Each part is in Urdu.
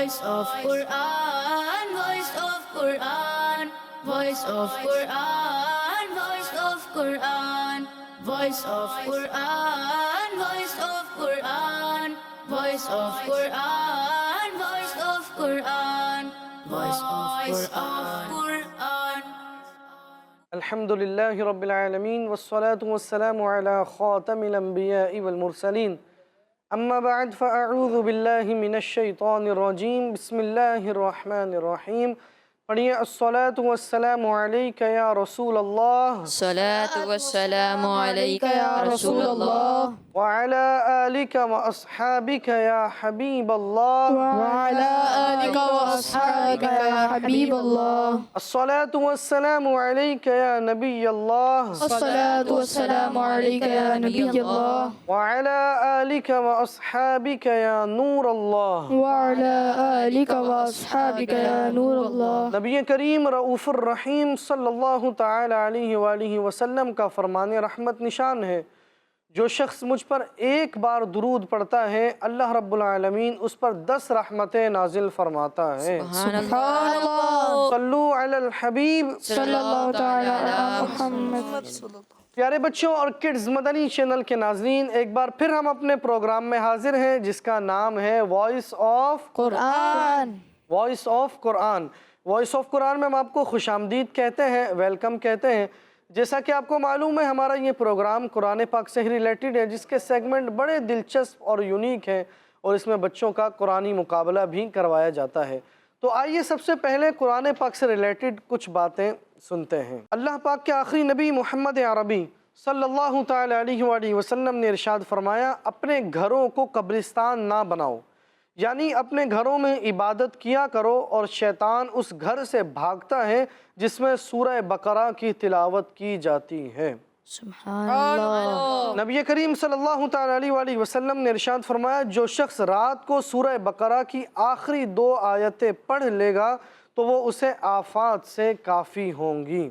Voice of Quran, Voice of Quran, Voice of Quran, Voice of Quran, Voice of Quran, Voice of Quran, Voice of Quran, Voice of Quran, Voice of Quran. الحمد لله رب العالمين والصلاة والسلام على خاتم الأنبياء والمرسلين أما بعد فأعوذ بالله من الشيطان الرجيم بسم الله الرحمن الرحيم پڑھیے الصلاة والسلام عليك يا رسول الله الصلاة والسلام عليك يا رسول الله وعلى آلك وأصحابك يا حبيب الله وعلى آلك وأصحابك يا حبيب الله الصلاة والسلام عليك يا نبي الله الصلاة والسلام عليك يا نبي الله وعلى آلك وأصحابك يا نور الله وعلى آلك وأصحابك يا نور الله نبی کریم رؤوف الرحیم صلی اللہ تعالی علیہ وآلہ وسلم کا فرمان رحمت نشان ہے، جو شخص مجھ پر ایک بار درود پڑھتا ہے اللہ رب العالمین اس پر 10 رحمتیں نازل فرماتا ہے۔ سبحان اللہ صلو علی الحبیب صلی اللہ تعالی علی محمد۔ پیارے بچوں اور کڈز مدنی چینل کے ناظرین، ایک بار پھر ہم اپنے پروگرام میں حاضر ہیں جس کا نام ہے voice of Quran. Voice of Quran. Voice of Quran میں ہم آپ کو خوش آمدید کہتے ہیں، ویلکم کہتے ہیں۔ جیسا کہ آپ کو معلوم ہے ہمارا یہ پروگرام قرآن پاک سے ہی ریلیٹڈ ہے، جس کے سیگمنٹ بڑے دلچسپ اور یونیک ہیں اور اس میں بچوں کا قرآنی مقابلہ بھی کروایا جاتا ہے۔ تو آئیے سب سے پہلے قرآن پاک سے ریلیٹڈ کچھ باتیں سنتے ہیں۔ اللہ پاک کے آخری نبی محمد عربی صلی اللہ تعالی علیہ وآلہ وسلم نے ارشاد فرمایا، اپنے گھروں کو قبرستان نہ بناؤ، یعنی اپنے گھروں میں عبادت کیا کرو، اور شیطان اس گھر سے بھاگتا ہے جس میں سورہ بقرہ کی تلاوت کی جاتی ہے۔ سبحان اللہ۔ نبی کریم صلی اللہ تعالی علیہ وآلہ وسلم نے ارشاد فرمایا، جو شخص رات کو سورہ بقرہ کی آخری 2 آیتیں پڑھ لے گا تو وہ اسے آفات سے کافی ہوں گی۔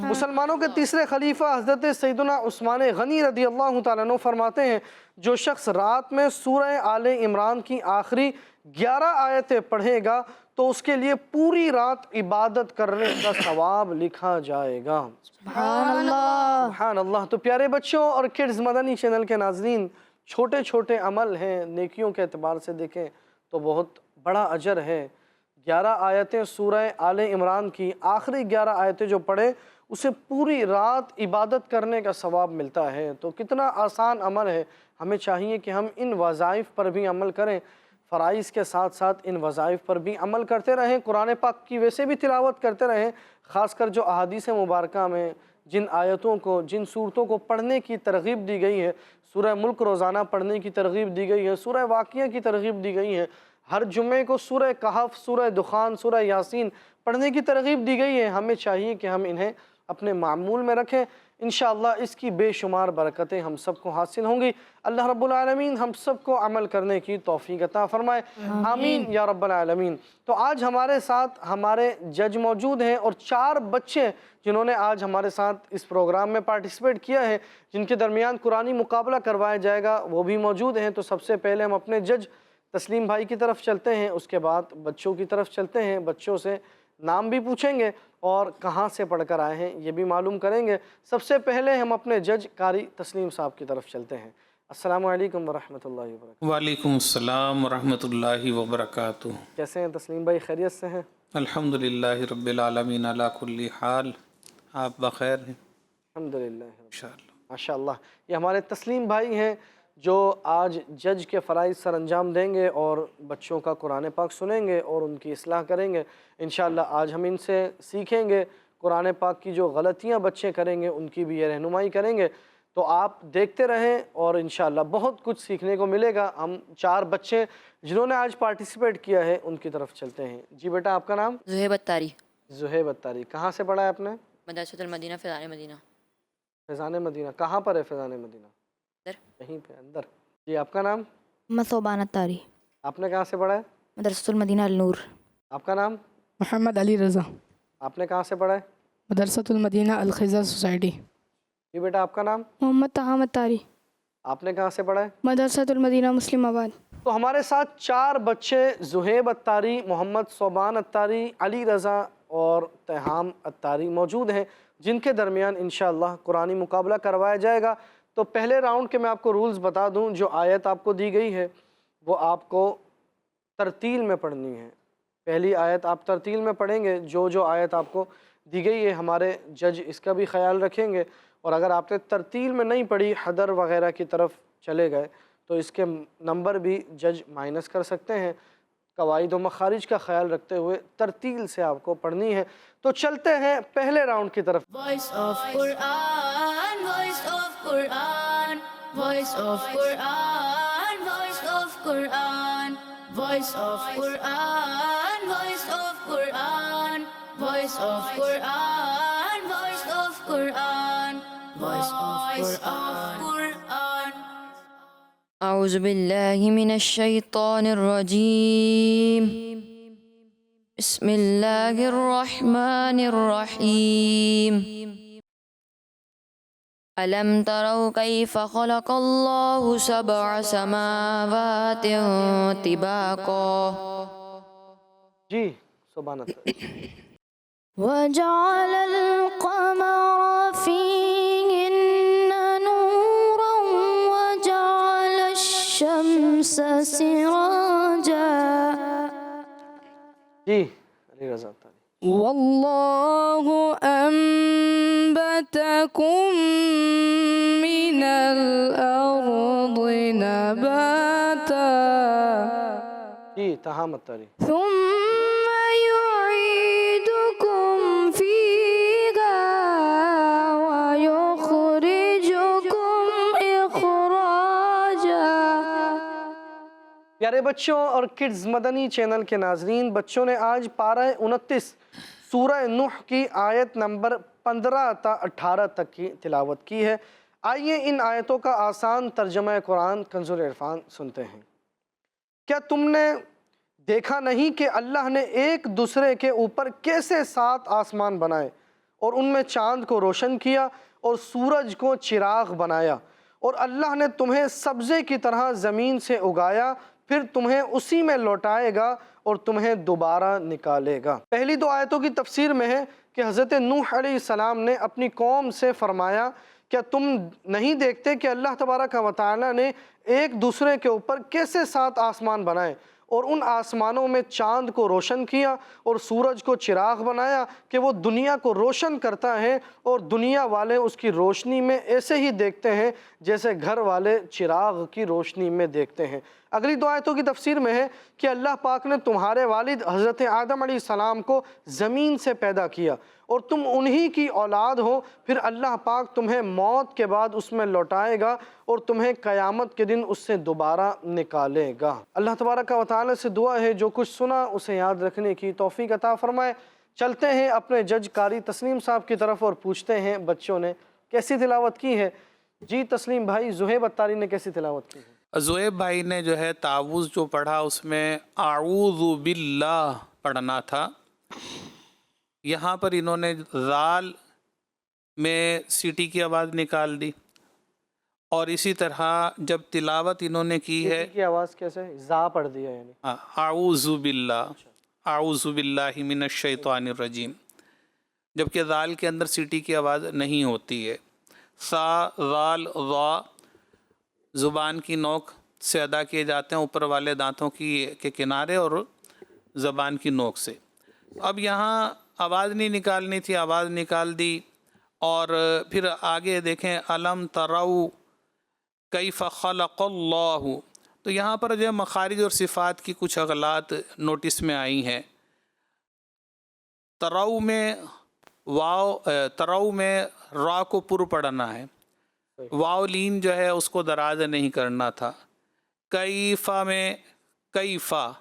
مسلمانوں کے تیسرے خلیفہ حضرت سیدنا عثمان غنی رضی اللہ تعالیٰ عنہ فرماتے ہیں، جو شخص رات میں سورہ آل عمران کی آخری 11 آیتیں پڑھے گا تو اس کے لیے پوری رات عبادت کرنے کا ثواب لکھا جائے گا۔ سبحان اللہ۔ سبحان اللہ۔ تو پیارے بچوں اور کڈز مدنی چینل کے ناظرین، چھوٹے چھوٹے عمل ہیں، نیکیوں کے اعتبار سے دیکھیں تو بہت بڑا اجر ہے۔ 11 آیتیں سورہ آل عمران کی آخری 11 آیتیں جو پڑھے اسے پوری رات عبادت کرنے کا ثواب ملتا ہے۔ تو کتنا آسان عمل ہے، ہمیں چاہیے کہ ہم ان وظائف پر بھی عمل کریں، فرائض کے ساتھ ساتھ ان وظائف پر بھی عمل کرتے رہیں، قرآن پاک کی ویسے بھی تلاوت کرتے رہیں، خاص کر جو احادیث مبارکہ میں جن آیتوں کو، جن صورتوں کو پڑھنے کی ترغیب دی گئی ہے، سورہ ملک روزانہ پڑھنے کی ترغیب دی گئی ہے، سورہ واقعہ کی ترغیب دی گئی ہے، ہر جمعے کو سورہ کہف، سورہ دخان، سورہ یاسین پڑھنے کی ترغیب دی گئی ہے، ہمیں چاہیے کہ ہم انہیں اپنے معمول میں رکھیں۔ انشاءاللہ اس کی بے شمار برکتیں ہم سب کو حاصل ہوں گی۔ اللہ رب العالمین ہم سب کو عمل کرنے کی توفیق عطا فرمائے، آمین یا رب العالمین۔ تو آج ہمارے ساتھ ہمارے جج موجود ہیں اور 4 بچے جنہوں نے آج ہمارے ساتھ اس پروگرام میں پارٹیسپیٹ کیا ہے، جن کے درمیان قرآنی مقابلہ کروایا جائے گا، وہ بھی موجود ہیں۔ تو سب سے پہلے ہم اپنے جج تسلیم بھائی کی طرف چلتے ہیں، اس کے بعد بچوں کی طرف چلتے ہیں، بچوں سے نام بھی پوچھیں گے اور کہاں سے پڑھ کر آئے ہیں یہ بھی معلوم کریں گے۔ سب سے پہلے ہم اپنے جج قاری تسلیم صاحب کی طرف چلتے ہیں۔ السلام علیکم ورحمۃ اللہ وبرکاتہ۔ وعلیکم السلام ورحمۃ اللہ وبرکاتہ۔ کیسے ہیں تسلیم بھائی، خیریت سے ہیں؟ الحمدللہ رب العالمین علی کل حال، آپ بخیر ہیں الحمدللہ انشاءاللہ۔ ماشاءاللہ۔ یہ ہمارے تسلیم بھائی ہیں جو آج جج کے فرائض سر انجام دیں گے اور بچوں کا قرآن پاک سنیں گے اور ان کی اصلاح کریں گے۔ انشاءاللہ آج ہم ان سے سیکھیں گے، قرآن پاک کی جو غلطیاں بچے کریں گے ان کی بھی یہ رہنمائی کریں گے۔ تو آپ دیکھتے رہیں اور انشاءاللہ بہت کچھ سیکھنے کو ملے گا۔ ہم 4 بچے جنہوں نے آج پارٹیسپیٹ کیا ہے ان کی طرف چلتے ہیں۔ جی بیٹا، آپ کا نام؟ زہیب اتاری، زہیب اتاری۔ کہاں سے پڑھا ہے آپ نے؟ مدرسۃ المدینہ، فیضان مدینہ۔ فیضان مدینہ کہاں پر ہے؟ فیضان مدینہ یہیں پہ اندر۔ جی آپ کا نام؟ محمد صوبان اتاری، آپ نے کہاں سے پڑھا ہے؟ مدرسۃ المدینہ النور۔ آپ کا نام؟ محمد علی رضا، آپ نے کہاں سے پڑھا ہے؟ مدرسۃ المدینہ الخضر سوسائٹی۔ جی بیٹا، آپ کا نام؟ محمد طہام اتاری، آپ نے کہاں سے پڑھا ہے؟ مدرسۃ المدینہ مسلم آباد۔ تو ہمارے ساتھ 4 بچے زہیب اتاری، محمد صوبان اتاری، علی رضا اور تہام اتاری موجود ہیں، جن کے درمیان انشاءاللہ قرآنی مقابلہ کروایا جائے گا۔ تو پہلے راؤنڈ کے میں آپ کو رولز بتا دوں، جو آیت آپ کو دی گئی ہے وہ آپ کو ترتیل میں پڑھنی ہے۔ پہلی آیت آپ ترتیل میں پڑھیں گے، جو آیت آپ کو دی گئی ہے ہمارے جج اس کا بھی خیال رکھیں گے، اور اگر آپ نے ترتیل میں نہیں پڑھی، حدر وغیرہ کی طرف چلے گئے تو اس کے نمبر بھی جج مائنس کر سکتے ہیں۔ قواعد و مخارج کا خیال رکھتے ہوئے ترتیل سے آپ کو پڑھنی ہے۔ تو چلتے ہیں پہلے راؤنڈ کی طرف۔ Voice of Quran, voice of Quran, voice of Quran, voice of Quran, voice of Quran, voice of Quran, voice of Quran, voice of Quran, voice of Quran. أعوذ بالله من الشيطان الرجيم. بسم الله الرحمن الرحيم. ألم تروا كيف خلق الله 7 سماوات طباقا. جی سبحان اللہ۔ وجعل القمر فيهن نورا وجعل الشمس سراجا. جی علی رضا اتاری۔ والله أنبتكم من الأرض نباتا جی تہام اتاری۔ ثم يعيدكم فيها ويخرجكم إخراجا. پیارے بچوں اور کڈز مدنی چینل کے ناظرین، بچوں نے آج پارہ 29 سورہ نوح کی آیت نمبر 15 تا 18 تک کی تلاوت کی ہے۔ آئیے ان آیتوں کا آسان ترجمہ قرآن کنز العرفان سنتے ہیں۔ کیا تم نے دیکھا نہیں کہ اللہ نے ایک دوسرے کے اوپر کیسے 7 آسمان بنائے اور ان میں چاند کو روشن کیا اور سورج کو چراغ بنایا، اور اللہ نے تمہیں سبزے کی طرح زمین سے اگایا، پھر تمہیں اسی میں لوٹائے گا اور تمہیں دوبارہ نکالے گا۔ پہلی 2 آیتوں کی تفسیر میں ہے کہ حضرت نوح علیہ السلام نے اپنی قوم سے فرمایا، کیا تم نہیں دیکھتے کہ اللہ تبارک و تعالیٰ نے ایک دوسرے کے اوپر کیسے 7 آسمان بنائے اور ان آسمانوں میں چاند کو روشن کیا اور سورج کو چراغ بنایا کہ وہ دنیا کو روشن کرتا ہے، اور دنیا والے اس کی روشنی میں ایسے ہی دیکھتے ہیں جیسے گھر والے چراغ کی روشنی میں دیکھتے ہیں۔ اگلی 2 آیتوں کی تفسیر میں ہے کہ اللہ پاک نے تمہارے والد حضرت آدم علیہ السلام کو زمین سے پیدا کیا اور تم انہی کی اولاد ہو، پھر اللہ پاک تمہیں موت کے بعد اس میں لوٹائے گا اور تمہیں قیامت کے دن اس سے دوبارہ نکالے گا۔ اللہ تبارک و تعالی سے دعا ہے جو کچھ سنا اسے یاد رکھنے کی توفیق عطا فرمائے۔ چلتے ہیں اپنے جج قاری تسلیم صاحب کی طرف اور پوچھتے ہیں بچوں نے کیسی تلاوت کی ہے۔ جی تسلیم بھائی، زہیب اتاری نے کیسی تلاوت کی ہے؟ زہیب بھائی نے جو ہے تعوذ جو پڑھا اس میں اعوذ باللہ پڑھنا تھا، یہاں پر انہوں نے ذال میں سیٹی کی آواز نکال دی، اور اسی طرح جب تلاوت انہوں نے کی ہے کی آواز کیسے زا پڑھ دیا یعنی اعوذ باللہ، اعوذ باللہ من الشیطان الرجیم، جبکہ ذال کے اندر سیٹی کی آواز نہیں ہوتی ہے۔ سا ذال ضا زبان کی نوک سے ادا کیے جاتے ہیں، اوپر والے دانتوں کے کنارے اور زبان کی نوک سے۔ اب یہاں آواز نہیں نکالنی تھی، آواز نکال دی، اور پھر آگے دیکھیں الم تروا کیف خلق اللہ، تو یہاں پر جو ہے مخارج اور صفات کی کچھ اغلاط نوٹس میں آئی ہیں۔ ترو میں را کو پر پڑھنا ہے، واو لین جو ہے اس کو دراز نہیں کرنا تھا۔ کیفا میں کیفا،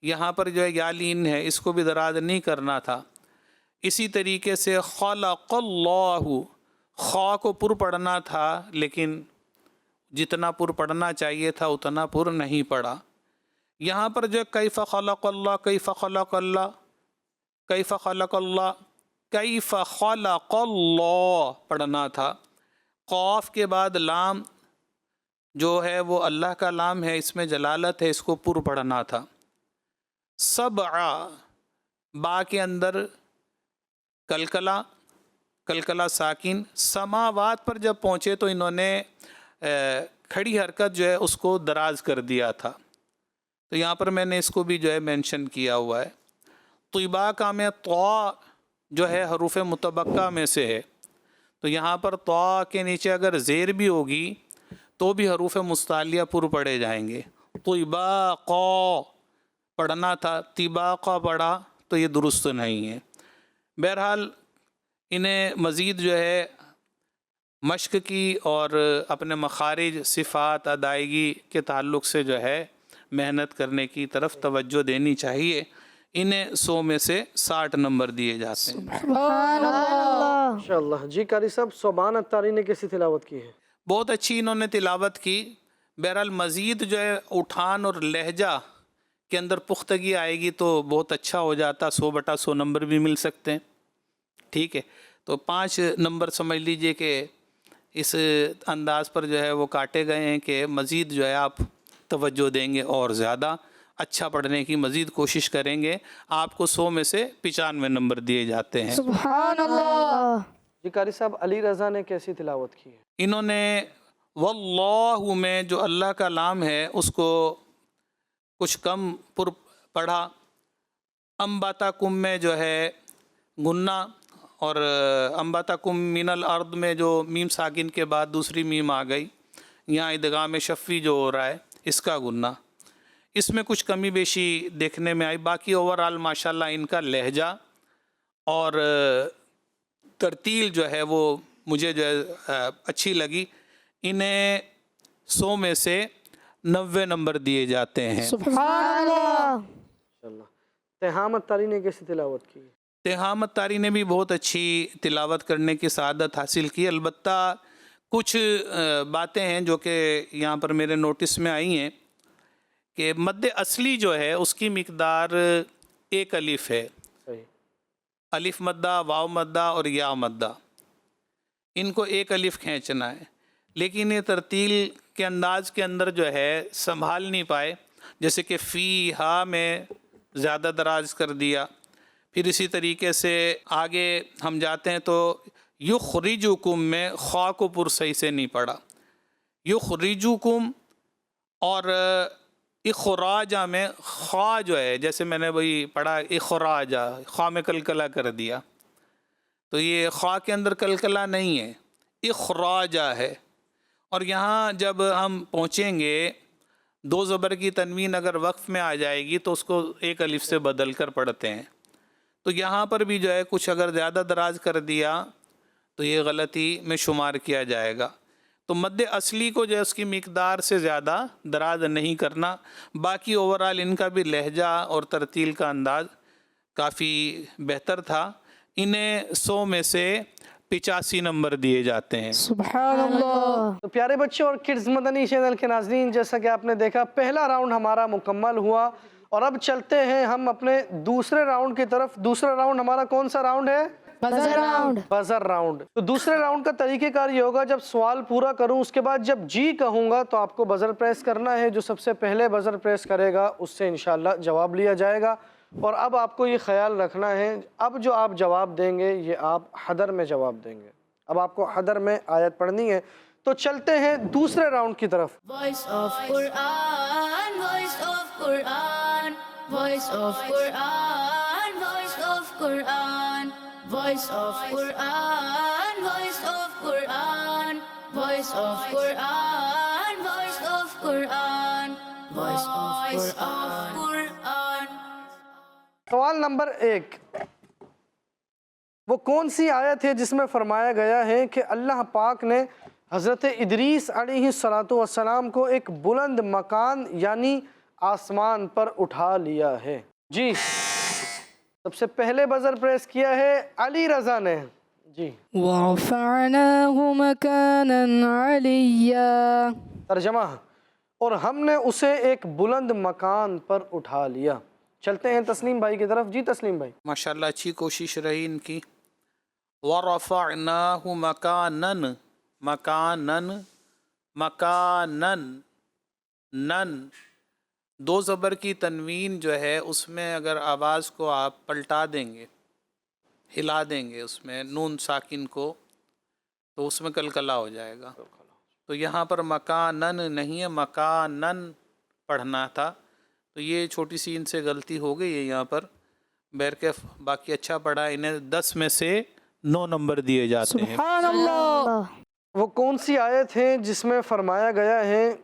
یہاں پر جو ہے یا لین ہے اس کو بھی دراز نہیں کرنا تھا۔ اسی طریقے سے خلق اللہ، خا کو پر پڑھنا تھا لیکن جتنا پر پڑھنا چاہیے تھا اتنا پر نہیں پڑھا۔ یہاں پر جو کیف خلق اللہ، کیف خلق اللہ، کیف خلق اللہ، کیف خلق اللہ پڑھنا تھا۔ قاف کے بعد لام جو ہے وہ اللہ کا نام ہے، اس میں جلالت ہے، اس کو پر پڑھنا تھا۔ سبع، با کے اندر کلکلا، کلکلا ساکن، سماوات پر جب پہنچے تو انہوں نے کھڑی حرکت جو ہے اس کو دراز کر دیا تھا، تو یہاں پر میں نے اس کو بھی جو ہے مینشن کیا ہوا ہے۔ طیباکہ میں طا جو ہے حروف متبقع میں سے ہے، تو یہاں پر طا کے نیچے اگر زیر بھی ہوگی تو بھی حروف مستعلیہ پر پڑھے جائیں گے۔ طیباقا پڑھنا تھا، طیباقا پڑھا تو یہ درست نہیں ہے۔ بہرحال انہیں مزید جو ہے مشق کی اور اپنے مخارج، صفات، ادائیگی کے تعلق سے جو ہے محنت کرنے کی طرف توجہ دینی چاہیے۔ انہیں 100 میں سے 60 نمبر دیے جاتے ہیں۔ سبحان اللہ. ماشاءاللہ. جی قاری صاحب، سبحان الطاری نے کیسی تلاوت کی ہے؟ بہت اچھی انہوں نے تلاوت کی۔ بہرحال مزید جو ہے اٹھان اور لہجہ کے اندر پختگی آئے گی تو بہت اچھا ہو جاتا، 100/100 نمبر بھی مل سکتے ہیں۔ ٹھیک ہے، تو 5 نمبر سمجھ لیجئے کہ اس انداز پر جو ہے وہ کاٹے گئے ہیں کہ مزید جو ہے آپ توجہ دیں گے اور زیادہ اچھا پڑھنے کی مزید کوشش کریں گے، آپ کو 100 میں سے 95 نمبر دیے جاتے ہیں۔ سبحان اللہ. جی قاری صاحب، علی رضا نے کیسی تلاوت کی ہے؟ انہوں نے واللہ میں جو اللہ کا نام ہے اس کو کچھ کم پر پڑھا۔ انبتکم میں جو ہے گنہ، اور انبتکم من الارض میں جو میم ساکن کے بعد دوسری میم آ گئی، یہاں ادغام شفی جو ہو رہا ہے اس کا گنہ، اس میں کچھ کمی بیشی دیکھنے میں آئی۔ باقی اوورآل ماشاءاللہ ان کا لہجہ اور ترتیل جو ہے وہ مجھے جو ہے اچھی لگی۔ انہیں 100 میں سے 90 نمبر دیے جاتے ہیں۔ سبحان اللہ. ماشاءاللہ. تہام الطاری نے کیسی تلاوت کی ہے؟ تہام الطاری نے بھی بہت اچھی تلاوت کرنے کی سعادت حاصل کی، البتہ کچھ باتیں ہیں جو کہ یہاں پر میرے نوٹس میں آئی ہیں کہ مد اصلی جو ہے اس کی مقدار 1 الف ہے، صحیح. الف مدہ، واو مدہ اور یا مدہ، ان کو 1 الف کھینچنا ہے، لیکن یہ ترتیل کے انداز کے اندر جو ہے سنبھال نہیں پائے، جیسے کہ فی ہا میں زیادہ دراز کر دیا۔ پھر اسی طریقے سے آگے ہم جاتے ہیں تو یخرجکم میں خواہ کو پر صحیح سے نہیں پڑھا، یخرجکم، اور اخراجہ میں خواہ جو ہے جیسے میں نے وہی پڑھا اخراجہ، خواہ میں کلکلا کر دیا، تو یہ خواہ کے اندر کلکلا نہیں ہے، اخراجہ ہے۔ اور یہاں جب ہم پہنچیں گے 2 زبر کی تنوین اگر وقف میں آ جائے گی تو اس کو 1 الف سے بدل کر پڑھتے ہیں، تو یہاں پر بھی جو ہے کچھ اگر زیادہ دراز کر دیا تو یہ غلطی میں شمار کیا جائے گا۔ تو مد اصلی کو جو ہے اس کی مقدار سے زیادہ دراز نہیں کرنا۔ باقی اوورآل ان کا بھی لہجہ اور ترتیل کا انداز کافی بہتر تھا۔ انہیں 100 میں سے 85 نمبر دیے جاتے ہیں۔ سبحان اللہ. تو پیارے بچوں اور کڈز مدنی چینل کے ناظرین، جیسا کہ آپ نے دیکھا پہلا راؤنڈ ہمارا مکمل ہوا، اور اب چلتے ہیں ہم اپنے دوسرے راؤنڈ کی طرف۔ دوسرا راؤنڈ ہمارا کون سا راؤنڈ ہے؟ Buzzer round. Buzzer round. تو دوسرے راؤنڈ کا طریقہ کار یہ ہوگا، جب سوال پورا کروں اس کے بعد جب جی کہوں گا تو آپ کو بزر پریس کرنا ہے، جو سب سے پہلے بزر پریس کرے گا اس سے انشاءاللہ جواب لیا جائے گا۔ اور اب آپ کو یہ خیال رکھنا ہے، اب جو آپ جواب دیں گے یہ آپ حدر میں جواب دیں گے۔ اب آپ کو حدر میں آیت پڑھنی ہے، تو چلتے ہیں دوسرے راؤنڈ کی طرف۔ Voice of Quran, voice of Quran, voice of Quran, voice of Quran, voice of Quran, voice of Quran, voice of Quran, voice of Quran, voice of Quran. سوال نمبر 1، وہ کون سی آیت ہے جس میں فرمایا گیا ہے کہ اللہ پاک نے حضرت ادریس علیہ السلام کو ایک بلند مکان یعنی آسمان پر اٹھا لیا ہے؟ جی، سب سے پہلے بزر پریس کیا ہے علی رضا نے۔ جی، وَرَفَعْنَاهُ مَكَانًا عَلِيًّا. ترجمہ، اور ہم نے اسے ایک بلند مکان پر اٹھا لیا۔ چلتے ہیں تسلیم بھائی کی طرف۔ جی تسلیم بھائی۔ ماشاءاللہ اچھی کوشش رہی ان کی۔ وَرَفَعْنَاهُ مَكَانًا، مکانن مکانن، نن دو زبر کی تنوین جو ہے اس میں اگر آواز کو آپ پلٹا دیں گے، ہلا دیں گے اس میں نون ساکن کو، تو اس میں کلکلا ہو جائے گا. تو یہاں پر مکانن نہیں ہے، مکانن پڑھنا تھا. تو یہ چھوٹی سی ان سے غلطی ہو گئی ہے یہاں پر. بہرکیف باقی اچھا پڑھا. انہیں 10 میں سے 9 نمبر دیے جاتے ہیں. سبحان اللہ. وہ کون سی آیت ہے جس میں فرمایا گیا ہے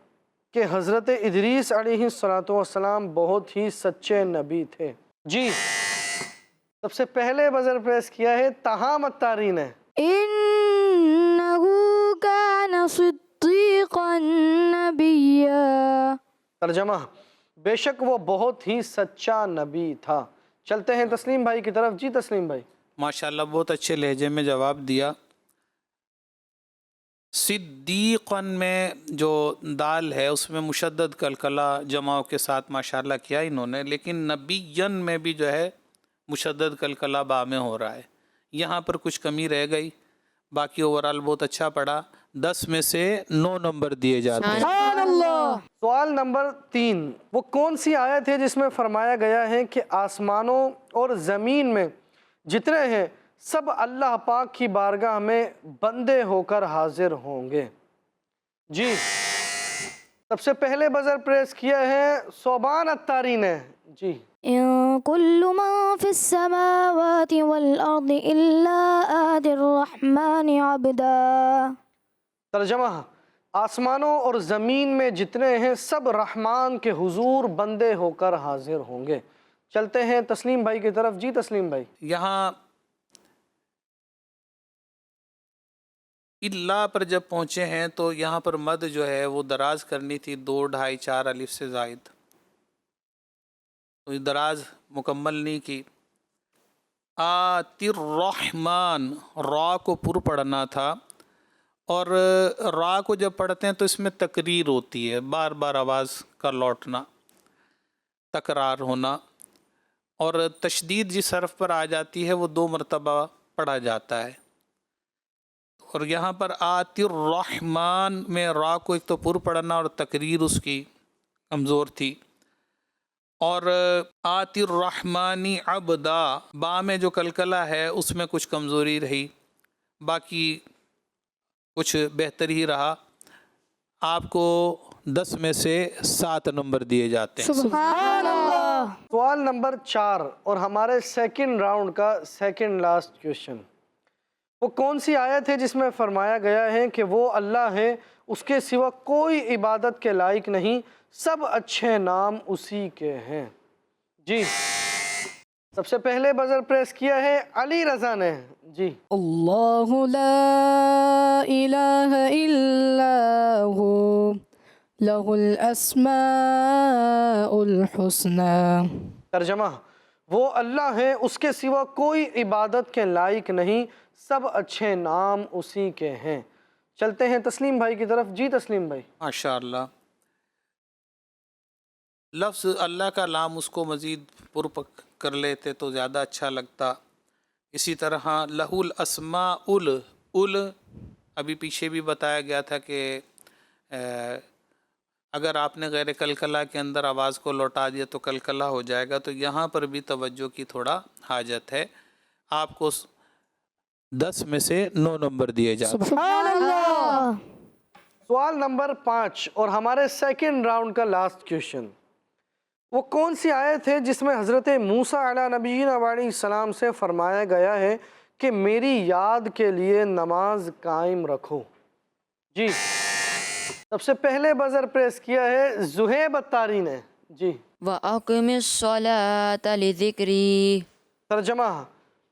کہ حضرت ادریس علیہ السلام بہت ہی سچے نبی تھے؟ جی سب سے پہلے بزر پریس کیا ہے تہام التارین ہے. إنه كان صديقا نبيا. ترجمہ بے شک وہ بہت ہی سچا نبی تھا. چلتے ہیں تسلیم بھائی کی طرف. جی تسلیم بھائی. ماشاءاللہ بہت اچھے لہجے میں جواب دیا. صدیقن میں جو دال ہے اس میں مشدد کلکلا جماؤں کے ساتھ ماشاءاللہ کیا انہوں نے، لیکن نبیین میں بھی جو ہے مشدد کلکلا با میں ہو رہا ہے. یہاں پر کچھ کمی رہ گئی. باقی اوورال بہت اچھا پڑھا. 10 میں سے 9 نمبر دیے جاتے ہیں. سبحان اللہ. سوال نمبر 3. وہ کون سی آیت ہے جس میں فرمایا گیا ہے کہ آسمانوں اور زمین میں جتنے ہیں سب اللہ پاک کی بارگاہ میں بندے ہو کر حاضر ہوں گے؟ جی سب سے پہلے بزر پریس کیا ہے صوبان التاری نے. جی إن كل من في السماوات والأرض إلا آتي الرحمن عبدا. ترجمہ آسمانوں اور زمین میں جتنے ہیں سب رحمان کے حضور بندے ہو کر حاضر ہوں گے. چلتے ہیں تسلیم بھائی کی طرف. جی تسلیم بھائی. یہاں اللہ پر جب پہنچے ہیں تو یہاں پر مد جو ہے وہ دراز کرنی تھی 2 2.5 4 الف سے زائد، تو یہ دراز مکمل نہیں کی. آتی الرحمن را کو پر پڑھنا تھا، اور را کو جب پڑھتے ہیں تو اس میں تکریر ہوتی ہے، بار بار آواز کا لوٹنا، تکرار ہونا، اور تشدید جس حرف پر آ جاتی ہے وہ 2 مرتبہ پڑھا جاتا ہے. اور یہاں پر آتی الرحمن میں را کو ایک تو پر پڑھنا اور تکریر اس کی کمزور تھی، اور آتی الرحمانی عبدا با میں جو کلکلا ہے اس میں کچھ کمزوری رہی، باقی کچھ بہتر ہی رہا. آپ کو 10 میں سے 7 نمبر دیے جاتے ہیں. سبحان اللہ. سوال نمبر 4 اور ہمارے سیکنڈ راؤنڈ کا سیکنڈ لاسٹ کویشچن. وہ کون سی آیت ہے جس میں فرمایا گیا ہے کہ وہ اللہ ہے، اس کے سوا کوئی عبادت کے لائق نہیں، سب اچھے نام اسی کے ہیں؟ جی سب سے پہلے بزر پریس کیا ہے علی رضا نے. جی اللہ لا الہ الا ہو لہ الاسماء الحسنى. ترجمہ وہ اللہ ہے، اس کے سوا کوئی عبادت کے لائق نہیں، سب اچھے نام اسی کے ہیں. چلتے ہیں تسلیم بھائی کی طرف. جی تسلیم بھائی. ماشاءاللہ لفظ اللہ کا لام اس کو مزید پر کر لیتے تو زیادہ اچھا لگتا. اسی طرح لہ الاسماء ابھی پیچھے بھی بتایا گیا تھا کہ اگر آپ نے غیر کلکلا کے اندر آواز کو لوٹا دیا تو کلکلا ہو جائے گا. تو یہاں پر بھی توجہ کی تھوڑا حاجت ہے. آپ کو 10 میں سے 9 نمبر دیے جاتے ہیں. سبحان اللہ. سوال نمبر 5 اور ہمارے سیکنڈ راؤنڈ کا لاسٹ کویشچن. وہ کون سی آیت ہے جس میں حضرت موسیٰ علیہ نبینا علیہ السلام سے فرمایا گیا ہے کہ میری یاد کے لیے نماز قائم رکھو؟ جی سب سے پہلے بزر پریس کیا ہے زہیب التاری نے. جی وَأَقِمِ الصَّلَاةَ لِذِكْرِي. ترجمہ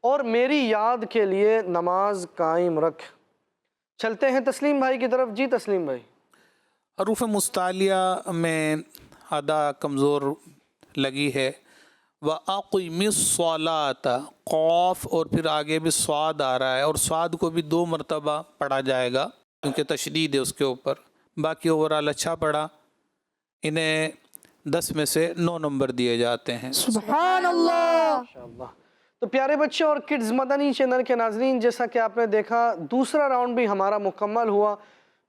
اور میری یاد کے لیے نماز قائم رکھ. چلتے ہیں تسلیم بھائی کی طرف. جی تسلیم بھائی. حروف مستعلیہ میں ادا کمزور لگی ہے. وَأَقِمِ الصَّلَاةَ قوف اور پھر آگے بھی صاد آ رہا ہے، اور صاد کو بھی 2 مرتبہ پڑھا جائے گا کیونکہ تشدید ہے اس کے اوپر. باقی اوورال اچھا پڑھا. انہیں 10 میں سے 9 نمبر دیے جاتے ہیں. سبحان اللہ. ماشاءاللہ. تو پیارے بچے اور کڈز مدنی چینل کے ناظرین، جیسا کہ آپ نے دیکھا دوسرا راؤنڈ بھی ہمارا مکمل ہوا.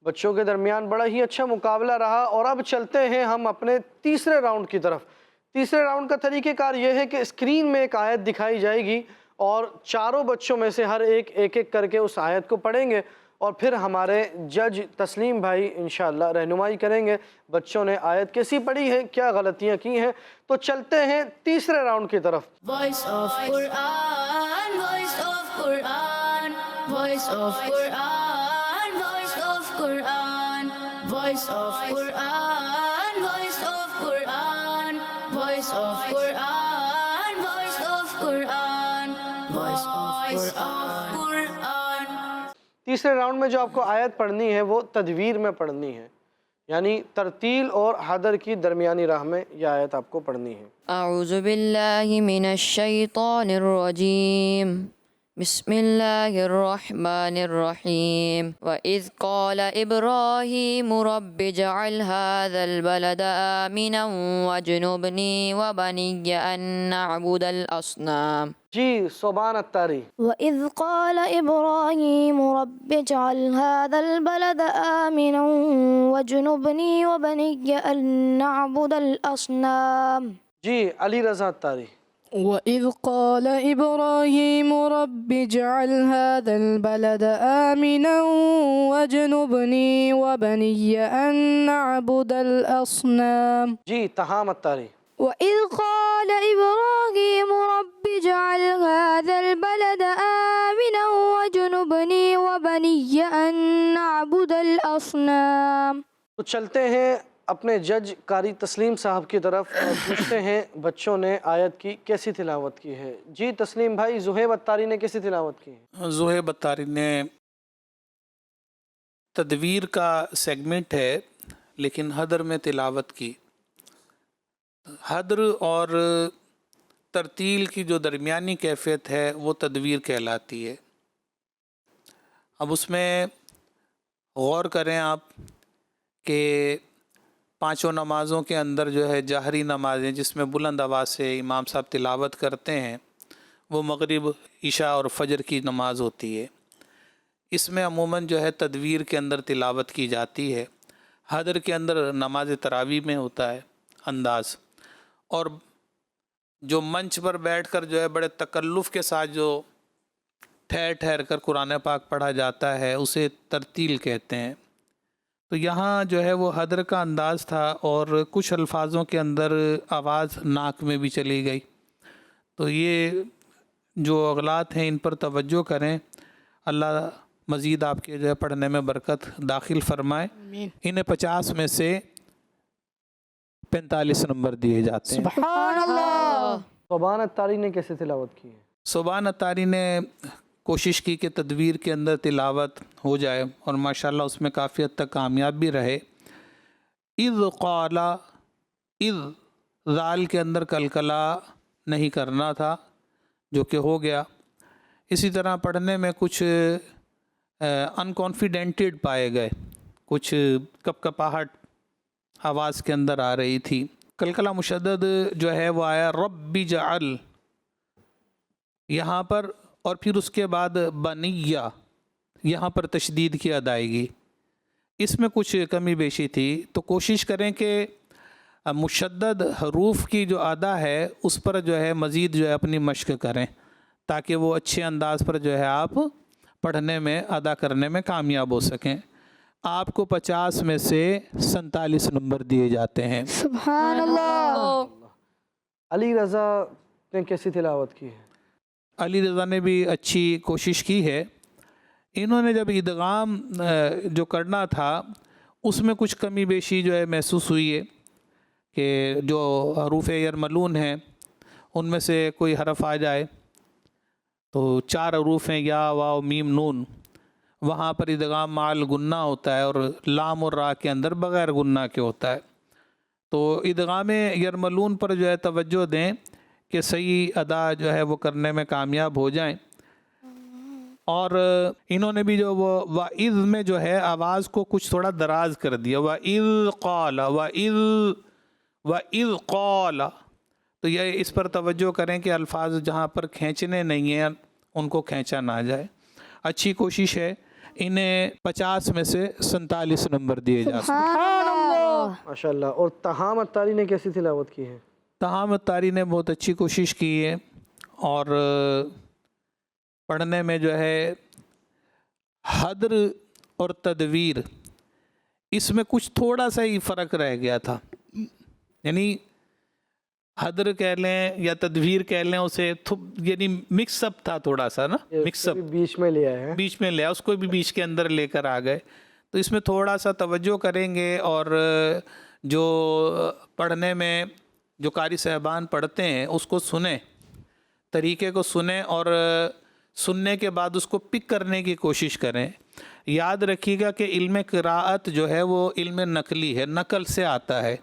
بچوں کے درمیان بڑا ہی اچھا مقابلہ رہا، اور اب چلتے ہیں ہم اپنے تیسرے راؤنڈ کی طرف۔ تیسرے راؤنڈ کا طریقہ کار یہ ہے کہ اسکرین میں ایک آیت دکھائی جائے گی اور چاروں بچوں میں سے ہر ایک ایک کر کے اس آیت کو پڑھیں گے، اور پھر ہمارے جج تسلیم بھائی انشاءاللہ رہنمائی کریں گے بچوں نے آیت کیسی پڑھی ہے، کیا غلطیاں کی ہیں۔ تو چلتے ہیں تیسرے راؤنڈ کی طرف۔ Voice of Quran, voice of Quran, voice of Quran, voice of Quran, voice of Quran, voice of Quran, voice of Quran, voice of Quran, voice of Quran. تیسرے راؤنڈ میں جو آپ کو آیت پڑھنی ہے وہ تدویر میں پڑھنی ہے، یعنی ترتیل اور حدر کی درمیانی راہ میں یہ آیت آپ کو پڑھنی ہے۔ اعوذ باللہ من الشیطان الرجیم، بسم اللہ الرحمن الرحیم۔ وَإِذْ قَالَ إِبْرَاهِيمُ رَبِّ اجْعَلْ هَذَا الْبَلَدَ آمِنًا وَاجْنُبْنِي وَبَنِيَّ أَن نَّعْبُدَ الْأَصْنَامَ۔ جی صوبان الطاری۔ وَإِذْ قَالَ إِبْرَاهِيمُ رَبِّ اجْعَلْ هَذَا الْبَلَدَ آمِنًا وَاجْنُبْنِي وَبَنِيَّ أَن نَّعْبُدَ الْأَصْنَامَ۔ جی علی رضا الطاری۔ وَإِذْ قَالَ إِبْرَاهِيمُ رَبِّ اجْعَلْ هَذَا الْبَلَدَ آمِنًا وَاجْنُبْنِي وَبَنِيَّ أَن نَّعْبُدَ الْأَصْنَامَ۔ جی تہام الطاری۔ وَإِذْ قَالَ إِبْرَاهِيمُ رَبِّ اجْعَلْ هَذَا الْبَلَدَ آمِنًا وَاجْنُبْنِي وَبَنِيَّ أَن نَّعْبُدَ الْأَصْنَامَ۔ تو چلتے ہیں اپنے جج قاری تسلیم صاحب کی طرف اور پوچھتے ہیں بچوں نے آیت کی کیسی تلاوت کی ہے۔ جی تسلیم بھائی، زہیب الطاری نے کیسی تلاوت کی ہے؟ زہیب الطاری نے تدویر کا سیگمنٹ ہے لیکن حدر میں تلاوت کی۔ حدر اور ترتیل کی جو درمیانی کیفیت ہے وہ تدویر کہلاتی ہے۔ اب اس میں غور کریں آپ کہ پانچوں نمازوں کے اندر جو ہے جہری نمازیں جس میں بلند آواز سے امام صاحب تلاوت کرتے ہیں وہ مغرب، عشاء اور فجر کی نماز ہوتی ہے۔ اس میں عموماً جو ہے تدویر کے اندر تلاوت کی جاتی ہے۔ حدر کے اندر نماز تراویح میں ہوتا ہے انداز، اور جو منچ پر بیٹھ کر جو ہے بڑے تکلف کے ساتھ جو ٹھہر ٹھہر کر قرآن پاک پڑھا جاتا ہے اسے ترتیل کہتے ہیں۔ تو یہاں جو ہے وہ حدر کا انداز تھا اور کچھ الفاظوں کے اندر آواز ناک میں بھی چلی گئی۔ تو یہ جو اغلاط ہیں ان پر توجہ کریں، اللہ مزید آپ کے جو ہے پڑھنے میں برکت داخل فرمائے۔ انہیں 50 میں سے 45 نمبر دیے جاتے ہیں۔ سبحان اللہ۔ صوبان الطاری نے کیسے تلاوت کی ہے؟ صوبان الطاری نے کوشش کی کہ تدویر کے اندر تلاوت ہو جائے اور ماشاءاللہ اس میں کافی حد تک کامیاب بھی رہے۔ اذ قال، اذ ذال کے اندر کلکلا نہیں کرنا تھا جو کہ ہو گیا۔ اسی طرح پڑھنے میں کچھ انکانفیڈنٹڈ پائے گئے، کچھ کپ کپاہٹ آواز کے اندر آ رہی تھی۔ کلکلا مشدد جو ہے وہ آیا رب جعل یہاں پر، اور پھر اس کے بعد بنیہ یہاں پر تشدید کی ادائیگی، اس میں کچھ کمی بیشی تھی۔ تو کوشش کریں کہ مشدد حروف کی جو ادا ہے اس پر جو ہے مزید جو ہے اپنی مشق کریں تاکہ وہ اچھے انداز پر جو ہے آپ پڑھنے میں ادا کرنے میں کامیاب ہو سکیں۔ آپ کو 50 میں سے 47 نمبر دیے جاتے ہیں۔ سبحان اللہ۔ علی رضا نے کیسی تلاوت کی ہے؟ علی رضا نے بھی اچھی کوشش کی ہے۔ انہوں نے جب ادغام جو کرنا تھا اس میں کچھ کمی بیشی جو ہے محسوس ہوئی ہے کہ جو حروف یرملون ہیں ان میں سے کوئی حرف آ جائے، تو 4 حروف ہیں یا واو میم نون، وہاں پر ادغام مال گنہ ہوتا ہے اور لام اور را کے اندر بغیر گنہ کے ہوتا ہے۔ تو ادغام یرملون پر جو ہے توجہ دیں کہ صحیح ادا جو ہے وہ کرنے میں کامیاب ہو جائیں۔ اور انہوں نے بھی جو وہ وَإِذْ میں جو ہے آواز کو کچھ تھوڑا دراز کر دیا، وَإِذْ قَالَ، وَإِذْ قَالَ، تو یہ اس پر توجہ کریں کہ الفاظ جہاں پر کھینچنے نہیں ہیں ان کو کھینچا نہ جائے۔ اچھی کوشش ہے انہیں 50 میں سے 47 نمبر دیے جاتے ہیں۔ سبحان اللہ. ماشاءاللہ. اور تہام اتاری نے کیسی تلاوت کی ہے؟ تہام اتاری نے بہت اچھی کوشش کی ہے اور پڑھنے میں جو ہے حدر اور تدویر اس میں کچھ تھوڑا سا ہی فرق رہ گیا تھا، یعنی حدر کہہ لیں یا تدویر کہہ لیں اسے، یعنی مکس اپ تھا تھوڑا سا نا، مکس اپ بیچ میں لیا ہے. بیچ میں لیا، اس کو بھی بیچ کے اندر لے کر آ گئے. تو اس میں تھوڑا سا توجہ کریں گے اور جو پڑھنے میں جو قاری صاحبان پڑھتے ہیں اس کو سنیں، طریقے کو سنیں اور سننے کے بعد اس کو پک کرنے کی کوشش کریں. یاد رکھیے گا کہ علم قراءت جو ہے وہ علم نقلی ہے، نقل سے آتا ہے.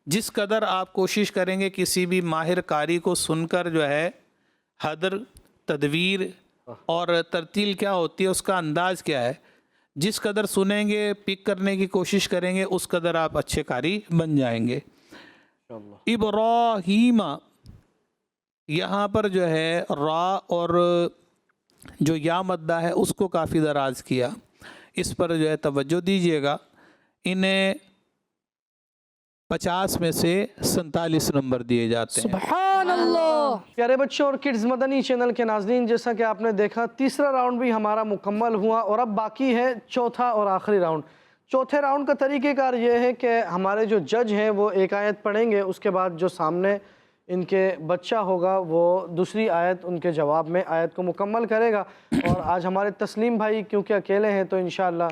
جس قدر آپ کوشش کریں گے کسی بھی ماہر قاری کو سن کر جو ہے حدر، تدویر اور ترتیل کیا ہوتی ہے، اس کا انداز کیا ہے، جس قدر سنیں گے، پک کرنے کی کوشش کریں گے، اس قدر آپ اچھے قاری بن جائیں گے. ابراہیم، یہاں پر جو ہے را اور جو یا مدہ ہے اس کو کافی دراز کیا، اس پر جو ہے توجہ دیجیے گا. انہیں 50 میں سے 47 نمبر دیے جاتے ہیں. سبحان اللہ. پیارے بچوں اور کڈز مدنی چینل کے ناظرین، جیسا کہ آپ نے دیکھا تیسرا راؤنڈ بھی ہمارا مکمل ہوا اور اب باقی ہے چوتھا اور آخری راؤنڈ. چوتھے راؤنڈ کا طریقہ کار یہ ہے کہ ہمارے جو جج ہیں وہ ایک آیت پڑھیں گے، اس کے بعد جو سامنے ان کے بچہ ہوگا وہ دوسری آیت ان کے جواب میں آیت کو مکمل کرے گا. اور آج ہمارے تسلیم بھائی کیونکہ اکیلے ہیں تو انشاءاللہ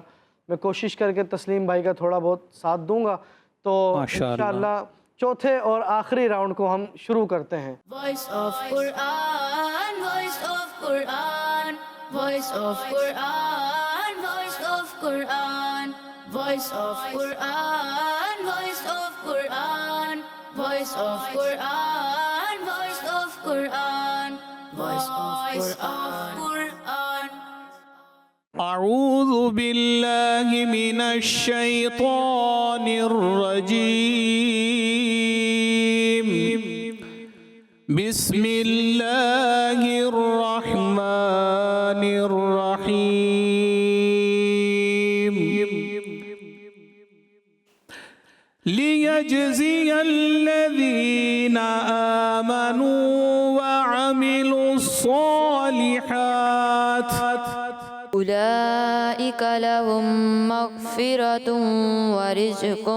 میں کوشش کر کے تسلیم بھائی کا تھوڑا بہت ساتھ دوں گا. تو انشاءاللہ چوتھے اور آخری راؤنڈ کو ہم شروع کرتے ہیں. Voice of Quran, voice of Quran, voice of Quran, voice of Quran, voice of Quran, voice of Quran, voice of Quran, voice of Quran, voice of Quran. اعوذ باللہ من الشیطان الرجیم، بسم اللہ الرحمن الرحیم. لیجزی الذین آمنوا وعملوا الصالحات أولئك لهم مغفرة ورزق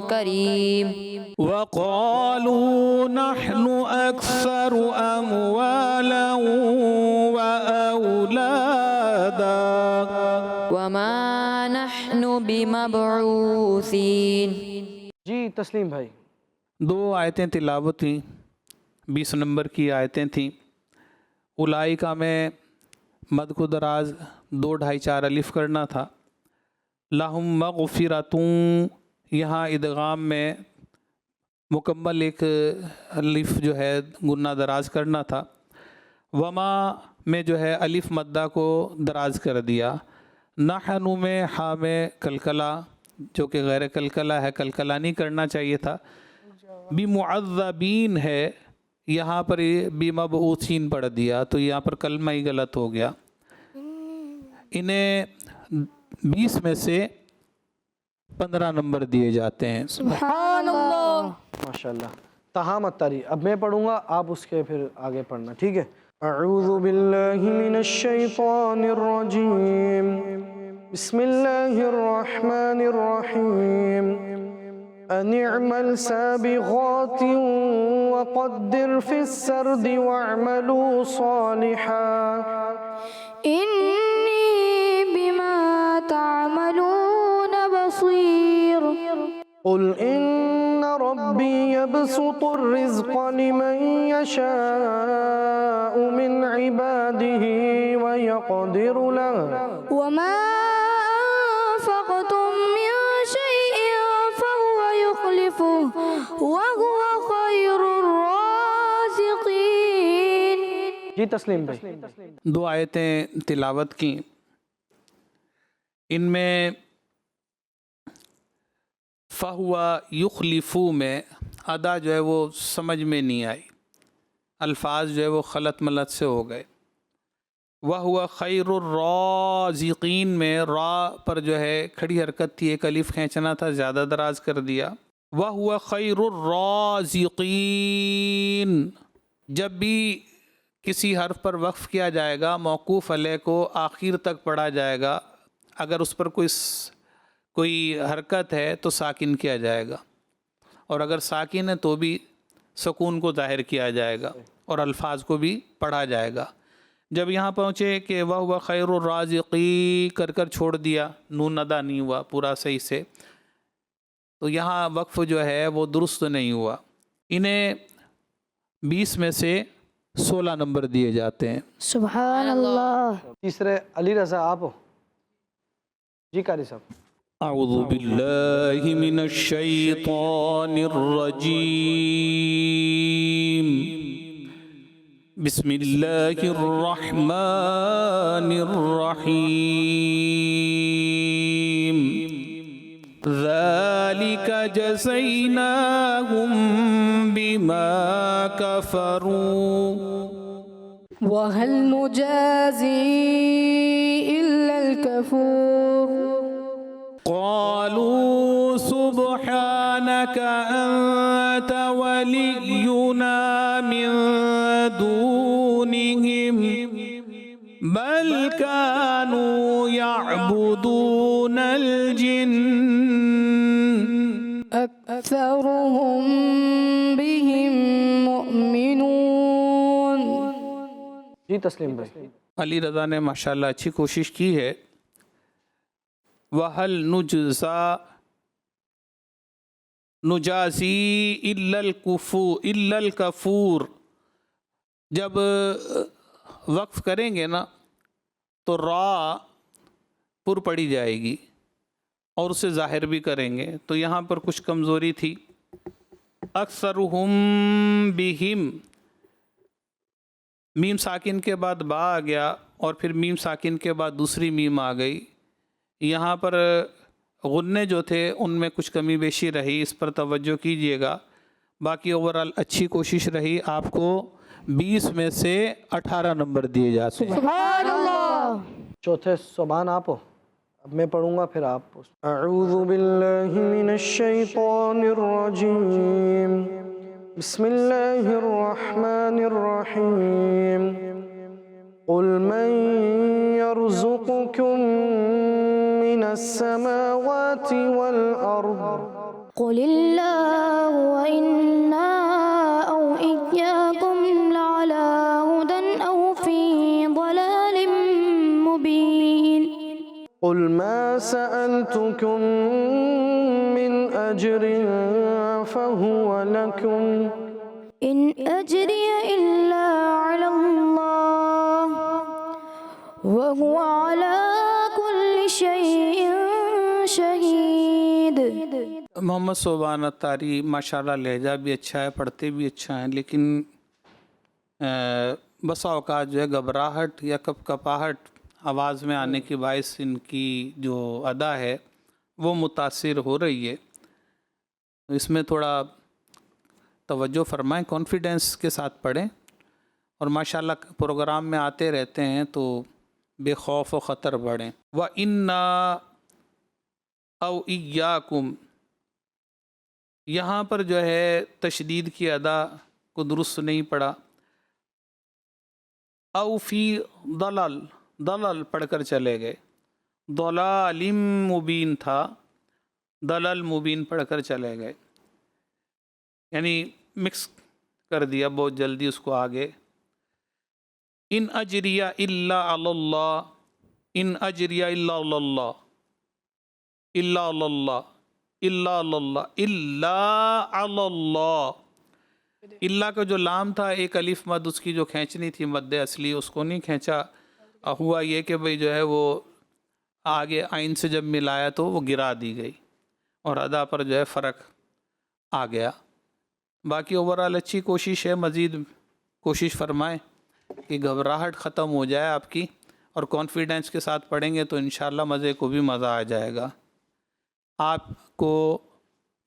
كريم. وقالوا نحن أكثر أموالا وأولادا وما نحن بمبعوثين. جی تسلیم بھائی. 2 آیتیں تلاوت تھیں، 20 نمبر کی آیتیں تھیں. اولائکہ میں مد کو دراز 2 ڈھائی 4 الف کرنا تھا. لہم مغفرتوں، یہاں ادغام میں مکمل ایک الف جو ہے گنہ دراز کرنا تھا. وما میں جو ہے الف مدہ کو دراز کر دیا. نحنو میں ہا میں کلکلہ جو کہ غیر کلکلہ ہے، کلکلہ نہیں کرنا چاہیے تھا. بمعذبین ہے، یہاں پر بمبعوثین پڑھ دیا تو یہاں پر کلمہ ہی غلط ہو گیا. انہیں 20 میں سے 15 نمبر دیے جاتے ہیں. سبحان اللہ. ماشاءاللہ. تہام اتاری اب میں پڑھوں گا، آپ اس کے پھر آگے پڑھنا، ٹھیک ہے؟ اعوذ باللہ من الشیطان الرجیم، بسم اللہ الرحمن الرحیم. ان اعمل سابغات وقدر فی السرد واعملوا صالحا إني بما تعملون بصير. قل ان ربی یبسط الرزق لمن یشاء من عباده ویقدر له وما أنفقتم من شيء فهو يخلفه وهو خير الرازقين. جی تسلیم بھائی. 2 آیتیں تلاوت کی. ان میں فَهُوَ يُخْلِفُ میں ادا جو ہے وہ سمجھ میں نہیں آئی، الفاظ جو ہے وہ خلط ملط سے ہو گئے. وَهُوَ خَيْرُ الرَّازِقِينَ میں را پر جو ہے کھڑی حرکت تھی، ایک الف کھینچنا تھا، زیادہ دراز کر دیا۔ وَهُوَ خَيْرُ الرَّازِقِينَ جب بھی کسی حرف پر وقف کیا جائے گا، موقوف علیہ کو آخر تک پڑھا جائے گا، اگر اس پر کوئی حرکت ہے تو ساکن کیا جائے گا، اور اگر ساکن ہے تو بھی سکون کو ظاہر کیا جائے گا اور الفاظ کو بھی پڑھا جائے گا۔ جب یہاں پہنچے کہ وَهُوَ خَيْرُ الرَّازِقِينَ کر چھوڑ دیا، نون ادا نہیں ہوا پورا صحیح سے، تو یہاں وقف جو ہے وہ درست نہیں ہوا۔ انہیں 20 میں سے 16 نمبر دیے جاتے ہیں۔ سبحان اللہ۔ تیسرے علی رضا آپ ہو؟ جی قاری صاحب۔ اعوذ باللہ من الشیطان الرجیم، بسم اللہ الرحمن الرحیم، ذالک جزیناہم بما کفروا وهل نجازي إلا الكفور قالوا سبحانك أنت ولينا من دونهم بل كانوا يعبدون الجن أكثرهم بهم مؤمنون۔ جی تسلیم بھائی۔ علی رضا نے ماشاءاللہ اچھی کوشش کی ہے۔ وَهَلْ نُجَازِي إِلَّا الْكَفُورَ جب وقف کریں گے نا تو را پر پڑی جائے گی اور اسے ظاہر بھی کریں گے، تو یہاں پر کچھ کمزوری تھی۔ اکثرہم بہم، میم ساکن کے بعد با آ گیا اور پھر میم ساکن کے بعد دوسری میم آ گئی، یہاں پر غنّے جو تھے ان میں کچھ کمی بیشی رہی، اس پر توجہ کیجئے گا۔ باقی اوورال اچھی کوشش رہی، آپ کو 20 میں سے 18 نمبر دیے جاتے ہیں۔ سبحان اللہ۔ چوتھے سبحان آپ ہو؟ اب میں پڑھوں گا پھر آپ۔ اعوذ باللہ من الشیطان الرجیم، بسم اللہ الرحمن الرحیم، قل من یرزقکم من السماوات والأرض قل الله وإنا أو إياكم لعلى هدى أو في ضلال مبين قل ما سألتكم من أجر فهو لكم إن أجري إلا على الله وهو على كل شيء شهيد۔ محمد صوبان اتاری ماشاءاللہ لہجہ بھی اچھا ہے، پڑھتے بھی اچھا ہیں، لیکن بسا اوقات جو ہے گھبراہٹ یا کپاہٹ آواز میں آنے کی باعث ان کی جو ادا ہے وہ متاثر ہو رہی ہے، اس میں تھوڑا توجہ فرمائیں، کانفیڈنس کے ساتھ پڑھیں، اور ماشاءاللہ پروگرام میں آتے رہتے ہیں تو بے خوف و خطر بڑھیں۔ وَإِنَّا أَوْ إِيَّاكُمْ یہاں پر جو ہے تشدید کی ادا کو درست نہیں پڑھا، او فی ضلال پڑھ کر چلے گئے، ضلال مبین تھا، ضلال مبین پڑھ کر چلے گئے، یعنی مکس کر دیا بہت جلدی اس کو آگے۔ ان اجریہ الا علی اللہ، ان اجریہ الا علی اللہ، الا علی اللہ، الا علی اللہ، الا علی اللہ، اللہ کا جو لام تھا ایک الف مد اس کی جو کھینچنی تھی مد اصلی اس کو نہیں کھینچا، ہوا یہ کہ بھئی جو ہے وہ آگے آئین سے جب ملایا تو وہ گرا دی گئی اور ادا پر جو ہے فرق آ گیا۔ باقی اوورال اچھی کوشش ہے، مزید کوشش فرمائیں کہ گھبراہٹ ختم ہو جائے آپ کی، اور کانفیڈنس کے ساتھ پڑھیں گے تو انشاءاللہ مزے کو بھی مزہ آ جائے گا۔ آپ کو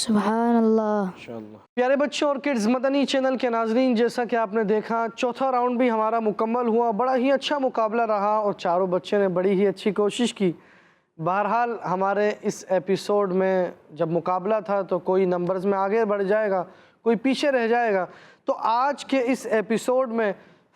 سبحان اللہ. پیارے بچوں اور کڈز مدنی چینل کے ناظرین، جیسا کہ آپ نے دیکھا چوتھا راؤنڈ بھی ہمارا مکمل ہوا. بڑا ہی اچھا مقابلہ رہا اور چاروں بچے نے بڑی ہی اچھی کوشش کی. بہرحال ہمارے اس ایپیسوڈ میں جب مقابلہ تھا تو کوئی نمبرز میں آگے بڑھ جائے گا، کوئی پیچھے رہ جائے گا. تو آج کے اس ایپیسوڈ میں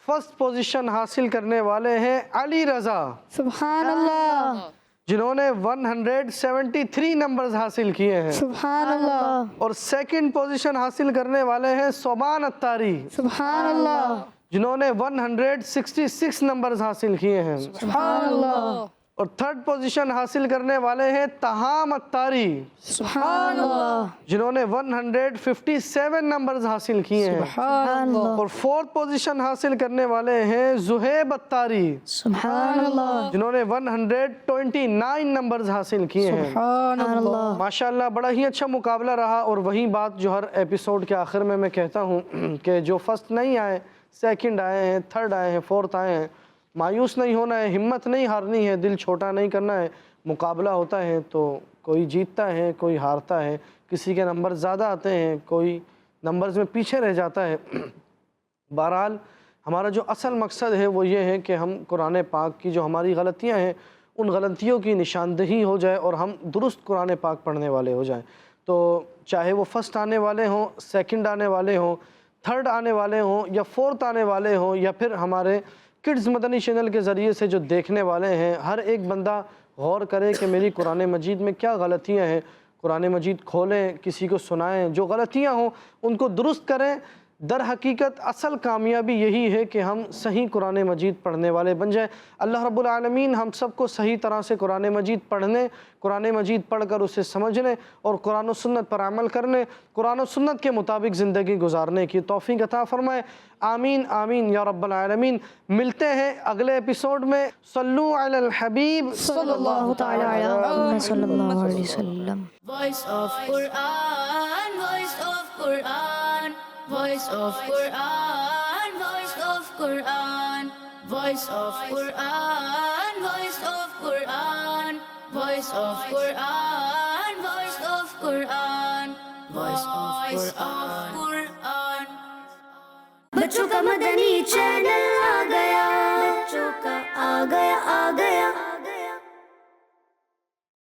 فرسٹ پوزیشن حاصل کرنے والے ہیں علی رضا، سبحان اللہ. جنہوں نے 173 نمبرز حاصل کیے ہیں. سبحان اللہ. اور سیکنڈ پوزیشن حاصل کرنے والے ہیں صوبان اتاری، سبحان اللہ. جنہوں نے 166 نمبرز حاصل کیے ہیں. سبحان اللہ. اور تھرڈ پوزیشن حاصل کرنے والے ہیں تہام اتاری، سبحان اللہ. جنہوں نے 157 نمبرز حاصل کیے ہیں. سبحان اللہ. اور فورتھ پوزیشن حاصل کرنے والے ہیں زہیب اتاری، سبحان اللہ. جنہوں نے 129 نمبرز حاصل کیے ہیں. سبحان اللہ. ماشاءاللہ بڑا ہی اچھا مقابلہ رہا. اور وہی بات جو ہر ایپیسوڈ کے آخر میں کہتا ہوں کہ جو فرسٹ نہیں آئے، سیکنڈ آئے ہیں، تھرڈ آئے ہیں، فورتھ آئے ہیں، مایوس نہیں ہونا ہے، ہمت نہیں ہارنی ہے، دل چھوٹا نہیں کرنا ہے. مقابلہ ہوتا ہے تو کوئی جیتتا ہے، کوئی ہارتا ہے، کسی کے نمبر زیادہ آتے ہیں، کوئی نمبرز میں پیچھے رہ جاتا ہے. بہرحال ہمارا جو اصل مقصد ہے وہ یہ ہے کہ ہم قرآن پاک کی جو ہماری غلطیاں ہیں ان غلطیوں کی نشاندہی ہو جائے اور ہم درست قرآن پاک پڑھنے والے ہو جائیں. تو چاہے وہ فرسٹ آنے والے ہوں، سیکنڈ آنے والے ہوں، تھرڈ آنے والے ہوں یا فورتھ آنے والے ہوں، یا پھر ہمارے کڈز مدنی چینل کے ذریعے سے جو دیکھنے والے ہیں، ہر ایک بندہ غور کرے کہ میری قرآن مجید میں کیا غلطیاں ہیں. قرآن مجید کھولیں، کسی کو سنائیں، جو غلطیاں ہوں ان کو درست کریں. در حقیقت اصل کامیابی یہی ہے کہ ہم صحیح قرآن مجید پڑھنے والے بن جائیں. اللہ رب العالمین ہم سب کو صحیح طرح سے قرآن مجید پڑھنے، قرآن مجید پڑھ کر اسے سمجھنے اور قرآن و سنت پر عمل کرنے، قرآن و سنت کے مطابق زندگی گزارنے کی توفیق عطا فرمائے. آمین آمین یا رب العالمین. ملتے ہیں اگلے ایپیسوڈ میں. صلو علی الحبیب صلی اللہ تعالی علی محمد صلی اللہ علیہ وسلم. Voice of Quran, voice of Quran, voice of Quran, voice of Quran, voice of Quran, voice of Quran, voice of Quran, voice of Quran, voice of Quran. بچوں کا مدنی چینل